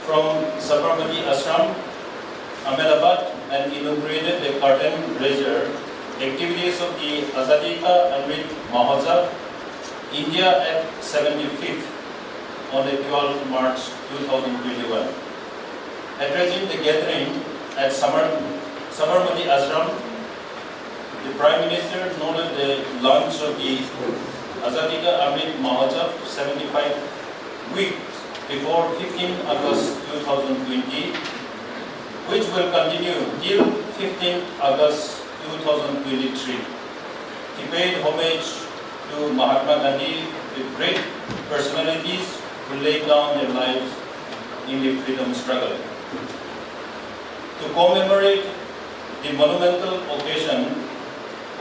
from Sabarmati Ashram, Ahmedabad, and inaugurated the curtain raiser activities of the Azadi Ka Amrit Mahotsav, India at 75th on the 12th March 2021. Addressing the gathering at Sabarmati Ashram, the Prime Minister noted the launch of the Azadi Ka Amrit Mahotsav 75 weeks before 15 August 2020, which will continue till 15 August 2023. He paid homage to Mahatma Gandhi, the great personalities who laid down their lives in the freedom struggle. To commemorate the monumental occasion,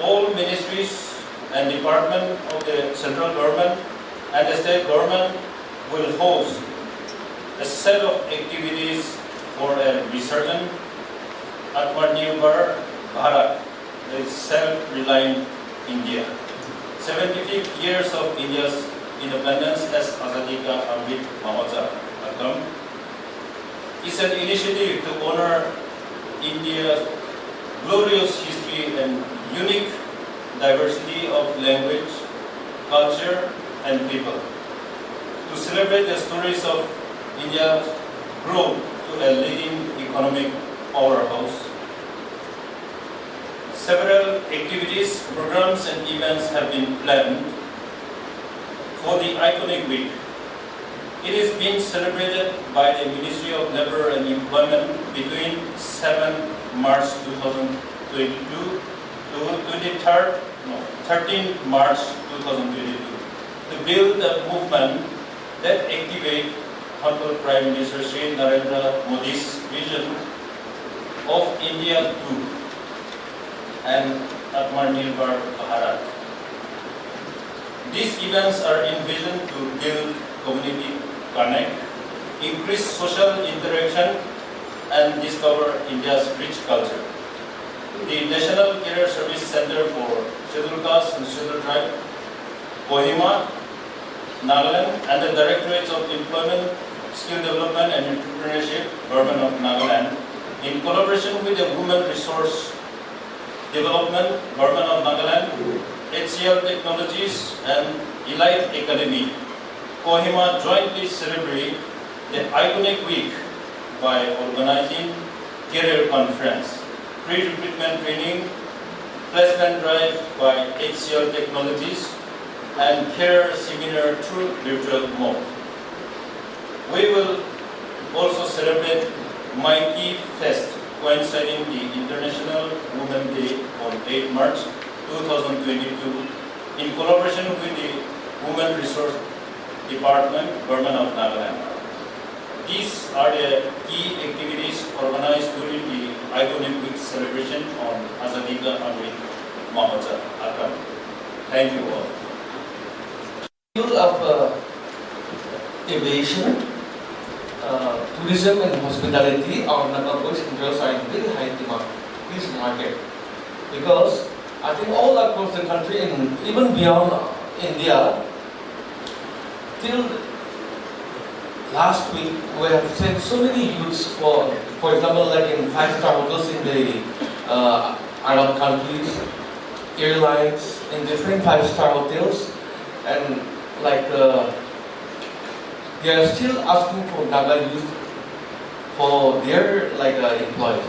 all ministries and departments of the central government and the state government will host a set of activities for a resurgent Atmanirbhar Bharat, a self-reliant India. 75 years of India's independence as Azadi Ka Amrit Mahotsav is an initiative to honor India's glorious history and unique diversity of language, culture, and people. To celebrate the stories of India's growth to a leading economic powerhouse, several activities, programs, and events have been planned for the iconic week. It is being celebrated by the Ministry of Labour and Employment between 7 March 2022 to 13 March 2022 to build a movement that activates Honorable Prime Minister Shri Narendra Modi's vision of India 2 and Atmanirbhar Bharat. These events are envisioned to build community connect, increase social interaction, and discover India's rich culture. The National Career Service Center for Scheduled Caste and Scheduled Tribe, Kohima, Nagaland, and the Directorate of Employment, Skill Development and Entrepreneurship, Government of Nagaland, in collaboration with the Women Resource Development, Government of Nagaland, HCL Technologies, and ELITE Academy Kohima jointly celebrate the iconic week by organizing career conference, pre-recruitment training, placement drive by HCL Technologies, and career seminar through virtual mode. We will also celebrate MykiFest, coinciding the International Women's Day on 8 March 2022 in collaboration with the Women Resource Department, Government of Nagaland. These are the key activities organized during the iconic week celebration on Azadi Ka Amrit Mahotsav. Thank you all. Field of aviation, tourism and hospitality, our number boys and girls are in very high demand in this market, because I think all across the country and even beyond India, till last week we have sent so many youths for example, like in 5-star hotels in the Arab countries, airlines, in different 5-star hotels, and like they are still asking for Naga youth for their employees.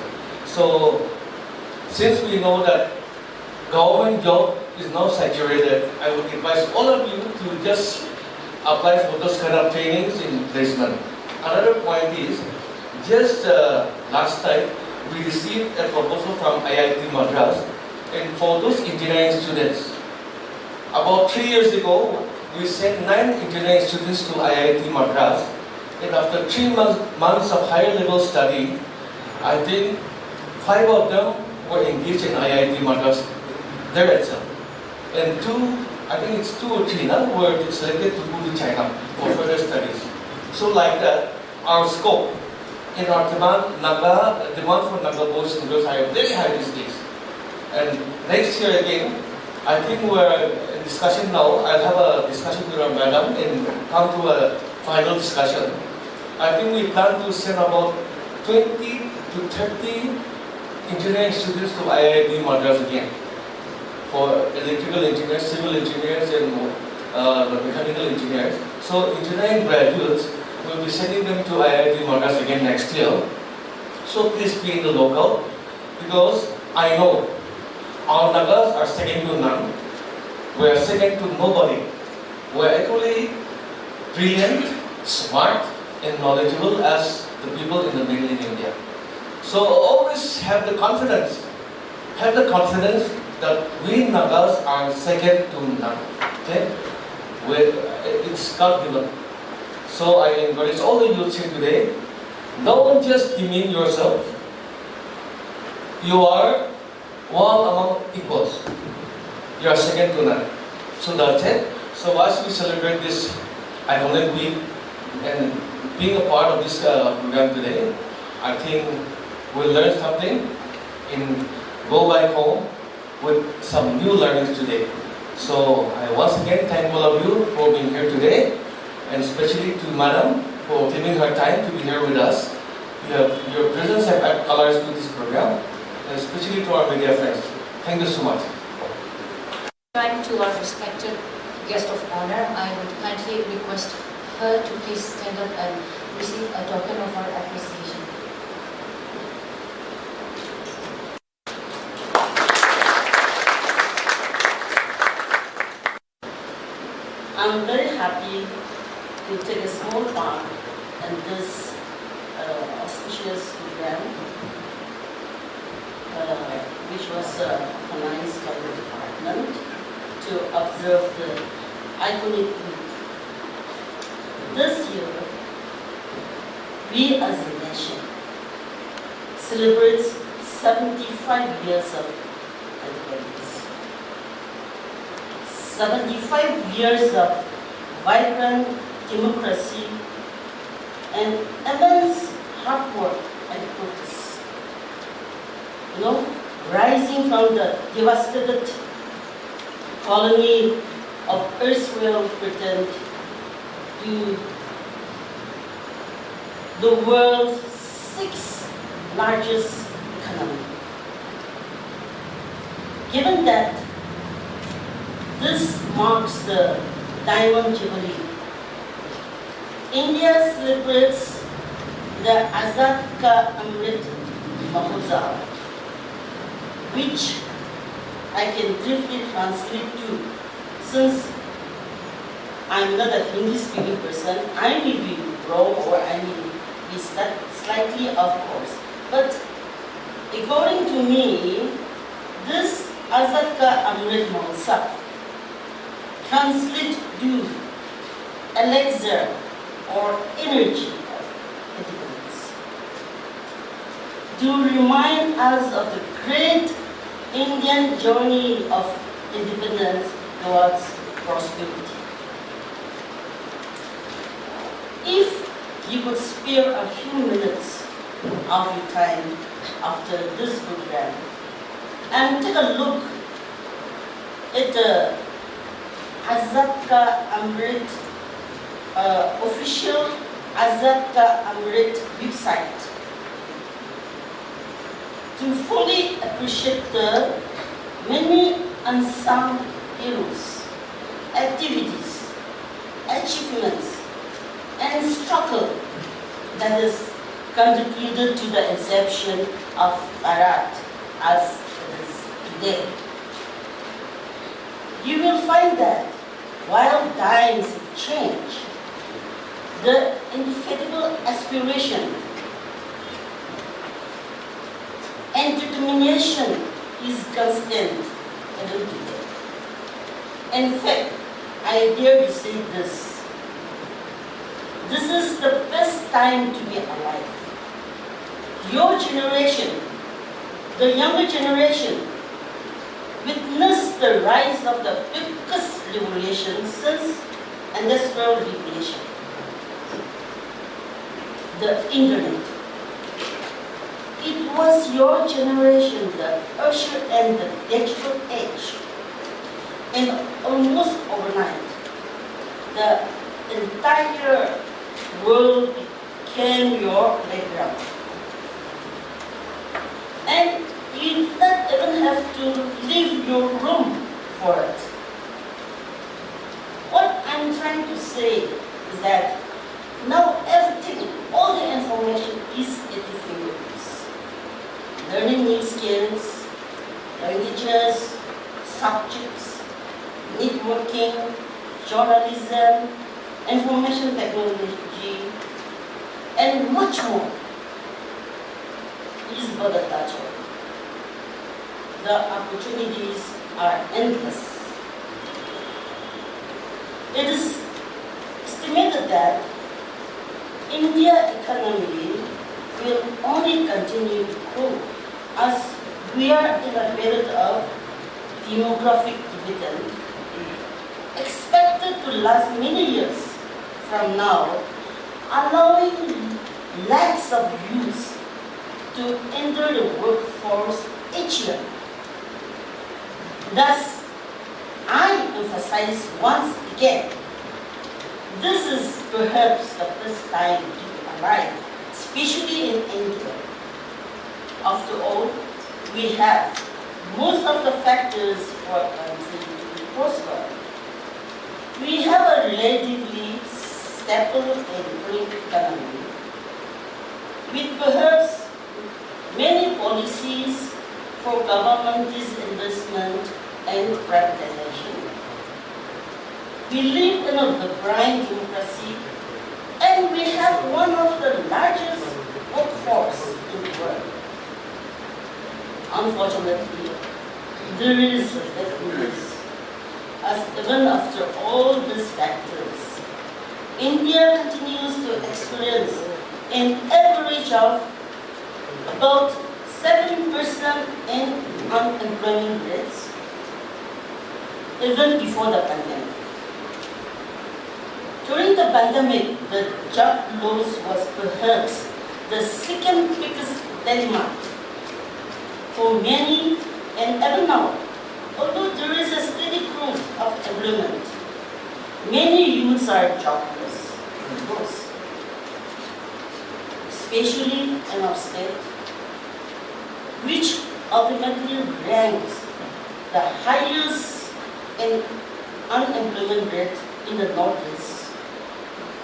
So since we know that government job is now saturated, I would advise all of you to just apply for those kind of trainings in placement. Another point is, just last time we received a proposal from IIT Madras, and for those engineering students, about 3 years ago, we sent 9 engineering students to IIT Madras, and after 3 months of higher level study, I think 5 of them were engaged in IIT Madras there itself. And 2, I think it's 2 or 3 now, were selected to go to China for further studies. So like that, our scope in our demand for Naga boys and girls are very high these days. And next year again, I think we're in discussion now. I'll have a discussion with our madam and come to a final discussion. I think we plan to send about 20 to 30 engineering students to IIT Madras again for electrical engineers, civil engineers, and the mechanical engineers. So engineering graduates will be sending them to IIT Madras again next year. So please be in the local, because I know our Nagas are second to none. We are second to nobody. We are equally brilliant, smart, and knowledgeable as the people in the mainland India. So always have the confidence. Have the confidence that we Nagas are second to none. Okay? It's God given. So I encourage all the youths here today, don't just demean yourself. You are one among equals. You are second to none. So that's it. So as we celebrate this iconic week and being a part of this program today, I think we'll learn something and go back home with some new learnings today. So I once again thank all of you for being here today, and especially to Madam for giving her time to be here with us. Your presence have added colors to this program, and especially to our media friends. Thank you so much. To our respected guest of honor, I would kindly request her to please stand up and receive a token of our appreciation. I'm very happy to take a small part in this auspicious program, which was organized by the department to observe the iconic week. This year, we as a nation celebrate 75 years of independence. 75 years of vibrant democracy and immense hard work and progress. Rising from the devastated colony of Israel Britain to the world's 6th largest economy. Given that this marks the Diamond Jubilee, India celebrates the Azadi Amrit Mahotsav, which I can briefly translate to, since I'm not a Hindi-speaking person. I may be wrong or I may be slightly off course. But according to me, this Azadi Amrit Mahotsav translates to elixir or energy of independence, to remind us of the great Indian journey of independence towards prosperity. If you could spare a few minutes of your time after this program and take a look at the Azadi Amrit official Azadi Amrit website, to fully appreciate the many unsung heroes, activities, achievements, and struggle that is contributed to the inception of Bharat as it is today. You will find that while times change, the indefatigable aspiration and determination is constant even today. In fact, I dare to say this. This is the best time to be alive. Your generation, the younger generation, witnessed the rise of the biggest revolution since Industrial Revolution, the Internet. It was your generation that ushered in the digital age. And almost overnight, the entire world became your playground. And you do not even have to leave your room for it. What I'm trying to say is that now everything, all the information is at your fingertips. Learning new skills, languages, subjects, networking, journalism, information technology, and much more is but a touch of it. The opportunities are endless. It is estimated that India's economy will only continue to grow as we are in a period of demographic dividend expected to last many years from now, allowing lakhs of youths to enter the workforce each year. Thus, I emphasize once again, this is perhaps the first time to be alive, especially in India. After all, we have most of the factors for a country to prosper. We have a relatively stable and growing economy, with perhaps many policies for government disinvestment and privatization. We live in a vibrant democracy, and we have one of the largest workforce in the world. Unfortunately, there is a weakness, as even after all these factors, India continues to experience an average of about 7% in unemployment rates, even before the pandemic. During the pandemic, the job loss was perhaps the second biggest dilemma for many, and even now, although there is a steady growth of employment, many youths are jobless, especially in our state, which ultimately ranks the highest in unemployment rate in the Northeast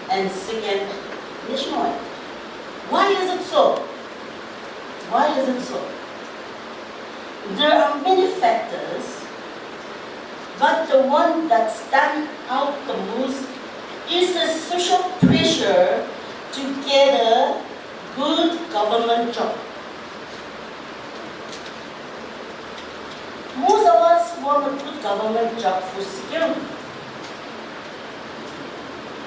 and second nationwide. Why is it so? Why is it so? There are many factors, but the one that stands out the most is the social pressure to get a good government job. Most of us want a good government job for security.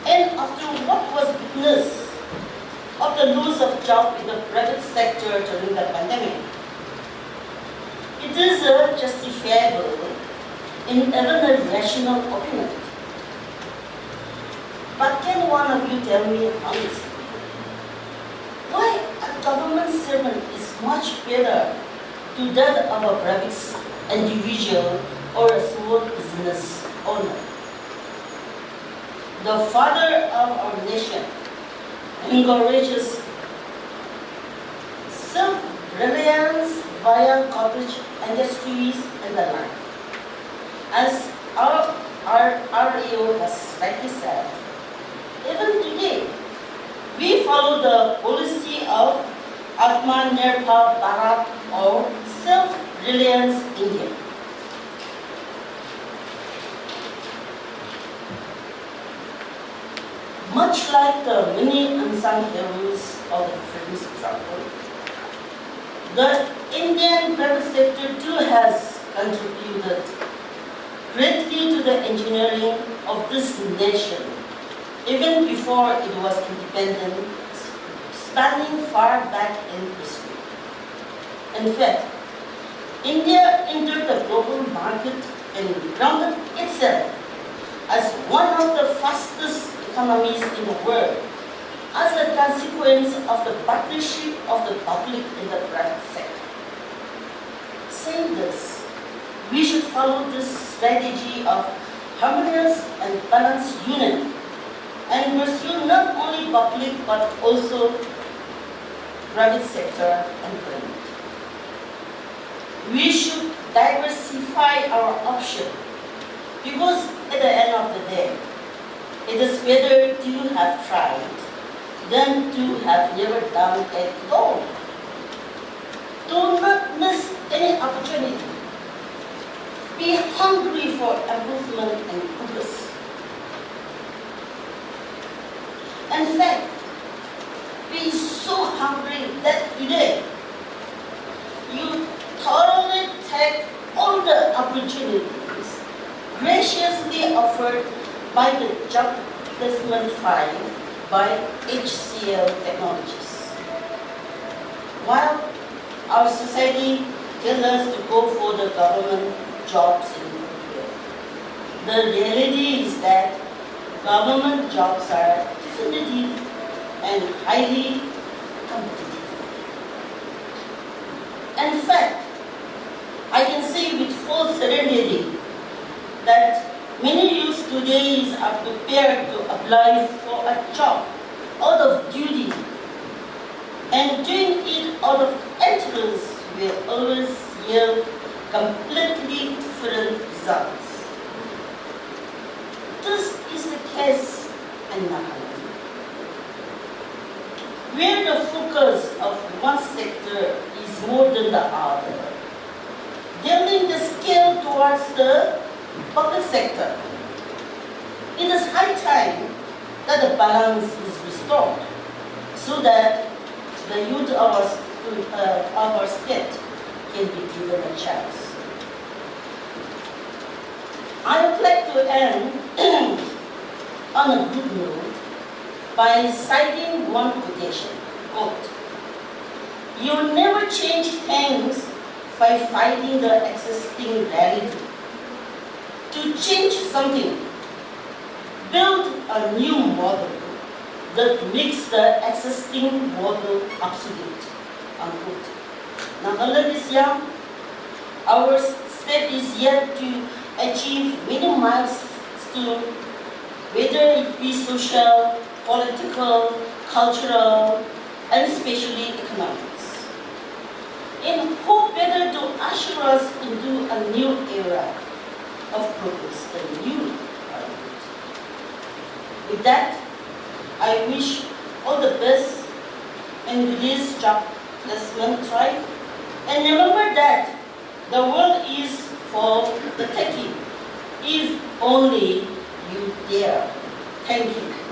And after what was witnessed of the loss of jobs in the private sector during the pandemic, it is justifiable in even a rational opinion. But can one of you tell me honestly, why a government servant is much better to that of a private individual or a small business owner? The father of our nation encourages self-reliance via cottage industries and the like. As our REO has rightly said, even today, we follow the policy of Atmanirbhar Bharat or self-reliance India. Much like the many unsung heroes of the film's example, the Indian private sector too has contributed greatly to the engineering of this nation, even before it was independent, spanning far back in history. In fact, India entered the global market and grounded itself as one of the fastest economies in the world as a consequence of the partnership of the public and the private sector. Saying this, we should follow this strategy of harmonious and balanced union and pursue not only public but also private sector employment. We should diversify our option because at the end of the day, it is better to have tried than to have never done at all. Do not miss any opportunity. Be hungry for improvement and progress. In fact, be so hungry that today you thoroughly take all the opportunities graciously offered by the job placement drive by HCL Technologies. While our society tells us to go for the government jobs in India, the reality is that government jobs are definitive and highly competitive. In fact, I can say with full certainty that many youths today are prepared to apply for a job out of duty, and doing it out of interest will always yield completely different results. This is the case in Nagaland, where the focus of one sector is more than the other, dealing the scale towards the public sector. It is high time that the balance is restored so that the youth of our state can be given a chance. I would like to end on a good note by citing one quotation, quote, "You never change things by fighting the existing reality. To change something, build a new model that makes the existing model obsolete." Unquote. Nagaland is young. Our state is yet to achieve many milestones, whether it be social, political, cultural, and especially economics. And who better to usher us into a new era of progress than you are. With that, I wish all the best in today's job placement drive. And remember that the world is for the taking, if only you dare. Thank you.